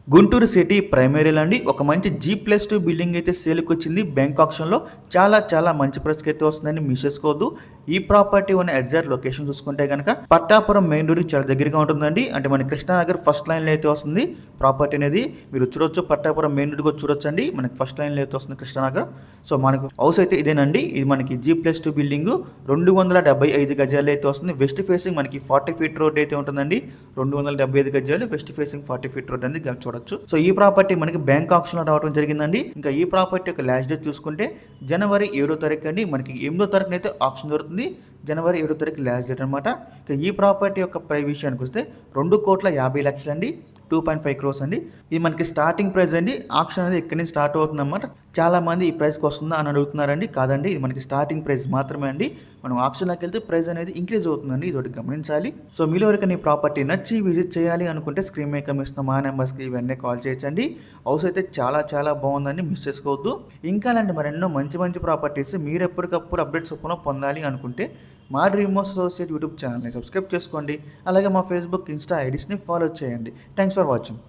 Guntur city ప్రైమరీలో అండి ఒక మంచి G+2 బిల్డింగ్ అయితే సేల్కి వచ్చింది బ్యాంక్ ఆప్షన్లో. చాలా మంచి ప్రైస్కి అయితే వస్తుందని మిస్ చేసుకోవద్దు. ఈ ప్రాపర్టీ ఉన్న ఎగ్జాక్ట్ లొకేషన్ చూసుకుంటే కనుక పట్టాపురం మెయిన్ రోడ్కి చాలా దగ్గరగా ఉంటుందండి. అంటే మన కృష్ణానగర్ ఫస్ట్ లైన్లో అయితే వస్తుంది ప్రాపర్టీ అనేది. మీరు చూడొచ్చు, పట్టాపురం మెయిన్ రోడ్కి చూడొచ్చు అండి. మనకి ఫస్ట్ లైన్లో అయితే వస్తుంది కృష్ణానగర్. సో మనకు హౌస్ అయితే ఇదేనండి. ఇది మనకి G+2 బిల్డింగ్ 275 గజాలు అయితే వస్తుంది. వెస్ట్ ఫేసింగ్ మనకి 40 ఫీట్ రోడ్ అయితే ఉంటుందండి. 275 గజాలు వెస్ట్ ఫేసింగ్ 40 ఫీట్ రోడ్ అనేది చూడొచ్చు. సో ఈ ప్రాపర్టీ మనకి బ్యాంక్ ఆప్షన్ లో రావడం జరిగిందండి. ఇంకా ఈ ప్రాపర్టీ యొక్క లాస్ట్ డేట్ చూసుకుంటే జనవరి 7వ తారీఖు అండి. మనకి 8వ తారీఖున అయితే ఆప్షన్ దొరుకుతుంది. జనవరి 7వ తారీఖు లాస్ట్ డేట్ అనమాట. ఇక ఈ ప్రాపర్టీ యొక్క ప్రైస్ విషయానికి వస్తే 2,50,00,000 అండి. 2.5 crores అండి. ఇది మనకి స్టార్టింగ్ ప్రైస్ అండి. ఆప్షన్ అనేది ఇక్కడి నుంచి స్టార్ట్ అవుతుంది అన్నమాట. చాలా మంది ఈ ప్రైస్కి వస్తుందా అని అడుగుతున్నారండి. కాదండి, ఇది మనకి స్టార్టింగ్ ప్రైస్ మాత్రమే అండి. మనం ఆప్షన్లోకి వెళ్తే ప్రైస్ అనేది ఇంక్రీజ్ అవుతుందండి. ఇది ఒకటి గమనించాలి. సో మీలో ఎవరికైనా ఈ ప్రాపర్టీ నచ్చి విజిట్ చేయాలి అనుకుంటే స్క్రీన్ మీద కనిపిస్తున్న మా నెంబర్స్కి ఇవన్నీ కాల్ చేయొచ్చండి. హౌస్ అయితే చాలా బాగుందండి, మిస్ చేసుకోవద్దు. ఇంకా అలాంటి మరెన్నో మంచి ప్రాపర్టీస్ మీరు ఎప్పటికప్పుడు అప్డేట్స్ చొప్పున పొందాలి అనుకుంటే మా డ్రీమ్ హౌస్ అసోసియేట్ యూట్యూబ్ ఛానల్ని సబ్స్క్రైబ్ చేసుకోండి. అలాగే మా ఫేస్బుక్, ఇన్స్టా ఐడీస్ని ఫాలో చేయండి. Thanks for watching.